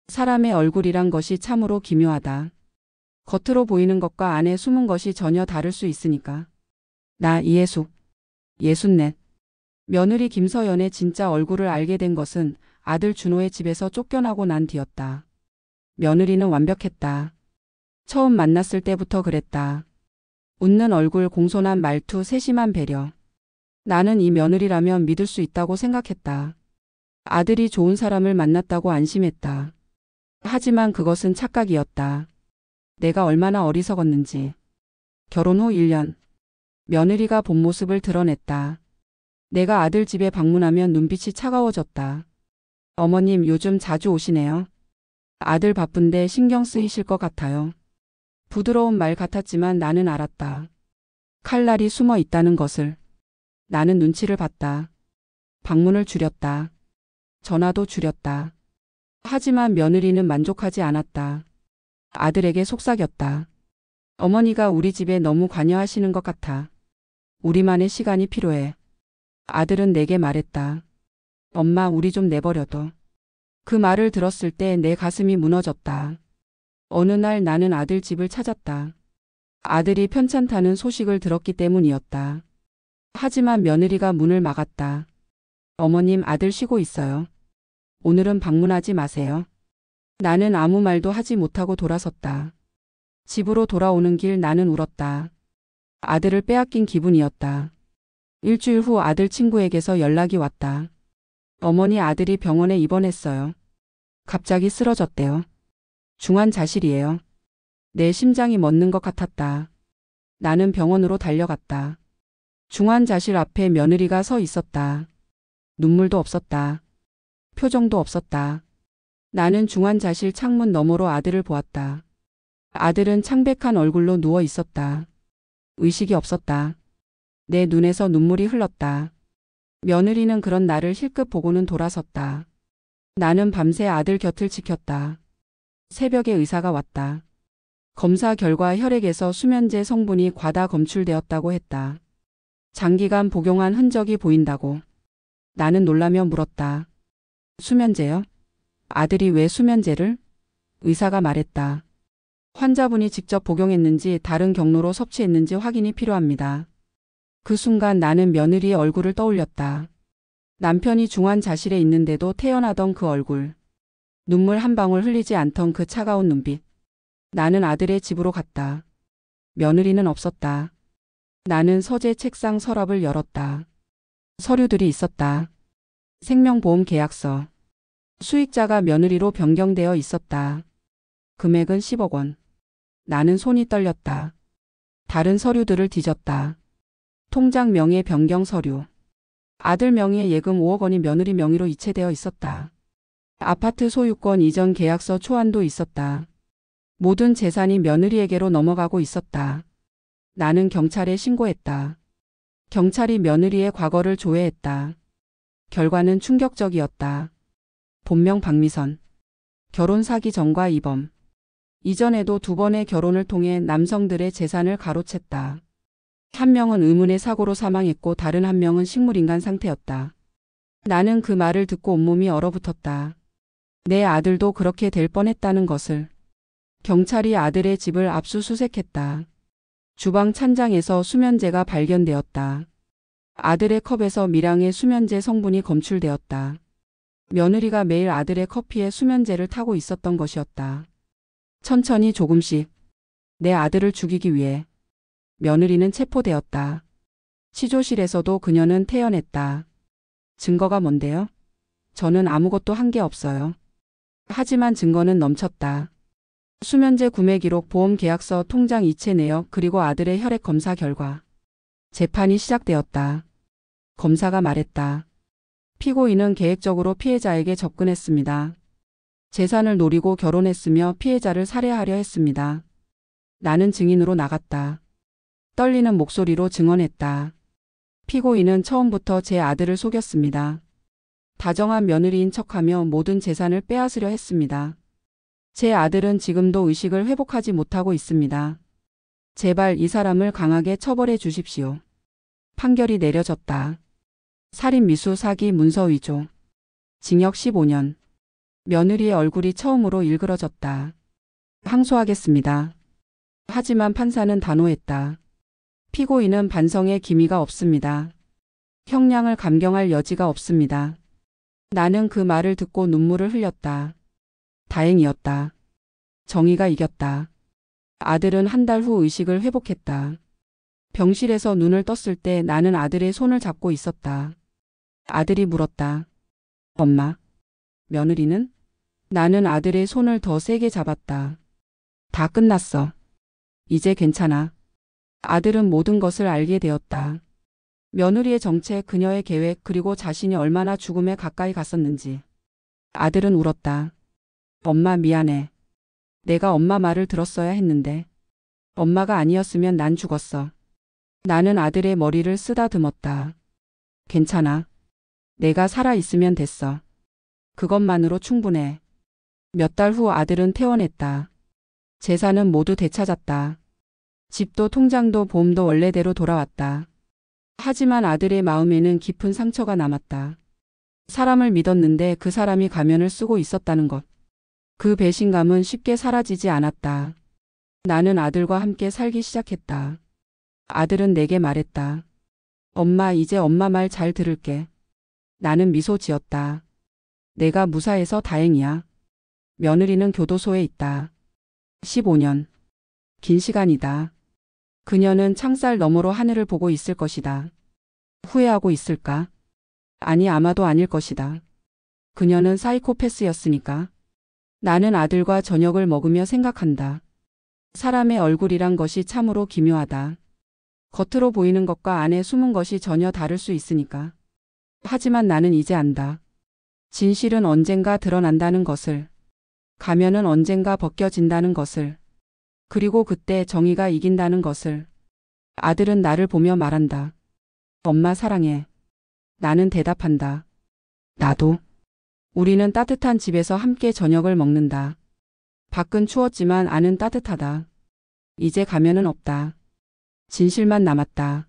사람의 얼굴이란 것이 참으로 기묘하다. 겉으로 보이는 것과 안에 숨은 것이 전혀 다를 수 있으니까. 나 이해숙, 64. 며느리 김서연의 진짜 얼굴을 알게 된 것은 아들 준호의 집에서 쫓겨나고 난 뒤였다. 며느리는 완벽했다. 처음 만났을 때부터 그랬다. 웃는 얼굴, 공손한 말투, 세심한 배려. 나는 이 며느리라면 믿을 수 있다고 생각했다. 아들이 좋은 사람을 만났다고 안심했다. 하지만 그것은 착각이었다. 내가 얼마나 어리석었는지. 결혼 후 1년. 며느리가 본 모습을 드러냈다. 내가 아들 집에 방문하면 눈빛이 차가워졌다. 어머님, 요즘 자주 오시네요. 아들 바쁜데 신경 쓰이실 것 같아요. 부드러운 말 같았지만 나는 알았다. 칼날이 숨어 있다는 것을. 나는 눈치를 봤다. 방문을 줄였다. 전화도 줄였다. 하지만 며느리는 만족하지 않았다. 아들에게 속삭였다. 어머니가 우리 집에 너무 관여하시는 것 같아. 우리만의 시간이 필요해. 아들은 내게 말했다. 엄마, 우리 좀 내버려둬. 그 말을 들었을 때 내 가슴이 무너졌다. 어느 날 나는 아들 집을 찾았다. 아들이 편찮다는 소식을 들었기 때문이었다. 하지만 며느리가 문을 막았다. 어머님, 아들 쉬고 있어요. 오늘은 방문하지 마세요. 나는 아무 말도 하지 못하고 돌아섰다. 집으로 돌아오는 길 나는 울었다. 아들을 빼앗긴 기분이었다. 일주일 후 아들 친구에게서 연락이 왔다. 어머니, 아들이 병원에 입원했어요. 갑자기 쓰러졌대요. 중환자실이에요. 내 심장이 멎는 것 같았다. 나는 병원으로 달려갔다. 중환자실 앞에 며느리가 서 있었다. 눈물도 없었다. 표정도 없었다. 나는 중환자실 창문 너머로 아들을 보았다. 아들은 창백한 얼굴로 누워 있었다. 의식이 없었다. 내 눈에서 눈물이 흘렀다. 며느리는 그런 나를 힐끗 보고는 돌아섰다. 나는 밤새 아들 곁을 지켰다. 새벽에 의사가 왔다. 검사 결과 혈액에서 수면제 성분이 과다 검출되었다고 했다. 장기간 복용한 흔적이 보인다고. 나는 놀라며 물었다. 수면제요? 아들이 왜 수면제를? 의사가 말했다. 환자분이 직접 복용했는지 다른 경로로 섭취했는지 확인이 필요합니다. 그 순간 나는 며느리의 얼굴을 떠올렸다. 남편이 중환자실에 있는데도 태연하던 그 얼굴. 눈물 한 방울 흘리지 않던 그 차가운 눈빛. 나는 아들의 집으로 갔다. 며느리는 없었다. 나는 서재 책상 서랍을 열었다. 서류들이 있었다. 생명보험 계약서. 수익자가 며느리로 변경되어 있었다. 금액은 10억 원. 나는 손이 떨렸다. 다른 서류들을 뒤졌다. 통장 명의 변경 서류. 아들 명의의 예금 5억 원이 며느리 명의로 이체되어 있었다. 아파트 소유권 이전 계약서 초안도 있었다. 모든 재산이 며느리에게로 넘어가고 있었다. 나는 경찰에 신고했다. 경찰이 며느리의 과거를 조회했다. 결과는 충격적이었다. 본명 박미선. 결혼 사기 전과 이범. 이전에도 2번의 결혼을 통해 남성들의 재산을 가로챘다. 한 명은 의문의 사고로 사망했고 다른 한 명은 식물인간 상태였다. 나는 그 말을 듣고 온몸이 얼어붙었다. 내 아들도 그렇게 될 뻔했다는 것을. 경찰이 아들의 집을 압수수색했다. 주방 찬장에서 수면제가 발견되었다. 아들의 컵에서 미량의 수면제 성분이 검출되었다. 며느리가 매일 아들의 커피에 수면제를 타고 있었던 것이었다. 천천히 조금씩. 내 아들을 죽이기 위해. 며느리는 체포되었다. 시조실에서도 그녀는 태연했다. 증거가 뭔데요? 저는 아무것도 한 게 없어요. 하지만 증거는 넘쳤다. 수면제 구매 기록, 보험 계약서, 통장 이체 내역, 그리고 아들의 혈액 검사 결과. 재판이 시작되었다. 검사가 말했다. 피고인은 계획적으로 피해자에게 접근했습니다. 재산을 노리고 결혼했으며 피해자를 살해하려 했습니다. 나는 증인으로 나갔다. 떨리는 목소리로 증언했다. 피고인은 처음부터 제 아들을 속였습니다. 다정한 며느리인 척하며 모든 재산을 빼앗으려 했습니다. 제 아들은 지금도 의식을 회복하지 못하고 있습니다. 제발 이 사람을 강하게 처벌해 주십시오. 판결이 내려졌다. 살인 미수 사기 문서 위조. 징역 15년. 며느리의 얼굴이 처음으로 일그러졌다. 항소하겠습니다. 하지만 판사는 단호했다. 피고인은 반성의 기미가 없습니다. 형량을 감경할 여지가 없습니다. 나는 그 말을 듣고 눈물을 흘렸다. 다행이었다. 정의가 이겼다. 아들은 한 달 후 의식을 회복했다. 병실에서 눈을 떴을 때 나는 아들의 손을 잡고 있었다. 아들이 물었다. 엄마, 며느리는? 나는 아들의 손을 더 세게 잡았다. 다 끝났어. 이제 괜찮아. 아들은 모든 것을 알게 되었다. 며느리의 정체, 그녀의 계획, 그리고 자신이 얼마나 죽음에 가까이 갔었는지. 아들은 울었다. 엄마 미안해. 내가 엄마 말을 들었어야 했는데. 엄마가 아니었으면 난 죽었어. 나는 아들의 머리를 쓰다듬었다. 괜찮아. 내가 살아있으면 됐어. 그것만으로 충분해. 몇 달 후 아들은 퇴원했다. 재산은 모두 되찾았다. 집도 통장도 보험도 원래대로 돌아왔다. 하지만 아들의 마음에는 깊은 상처가 남았다. 사람을 믿었는데 그 사람이 가면을 쓰고 있었다는 것. 그 배신감은 쉽게 사라지지 않았다. 나는 아들과 함께 살기 시작했다. 아들은 내게 말했다. 엄마, 이제 엄마 말 잘 들을게. 나는 미소 지었다. 내가 무사해서 다행이야. 며느리는 교도소에 있다. 15년. 긴 시간이다. 그녀는 창살 너머로 하늘을 보고 있을 것이다. 후회하고 있을까? 아니, 아마도 아닐 것이다. 그녀는 사이코패스였으니까. 나는 아들과 저녁을 먹으며 생각한다. 사람의 얼굴이란 것이 참으로 기묘하다. 겉으로 보이는 것과 안에 숨은 것이 전혀 다를 수 있으니까. 하지만 나는 이제 안다. 진실은 언젠가 드러난다는 것을. 가면은 언젠가 벗겨진다는 것을. 그리고 그때 정의가 이긴다는 것을. 아들은 나를 보며 말한다. 엄마 사랑해. 나는 대답한다. 나도. 우리는 따뜻한 집에서 함께 저녁을 먹는다. 밖은 추웠지만 안은 따뜻하다. 이제 가면은 없다. 진실만 남았다.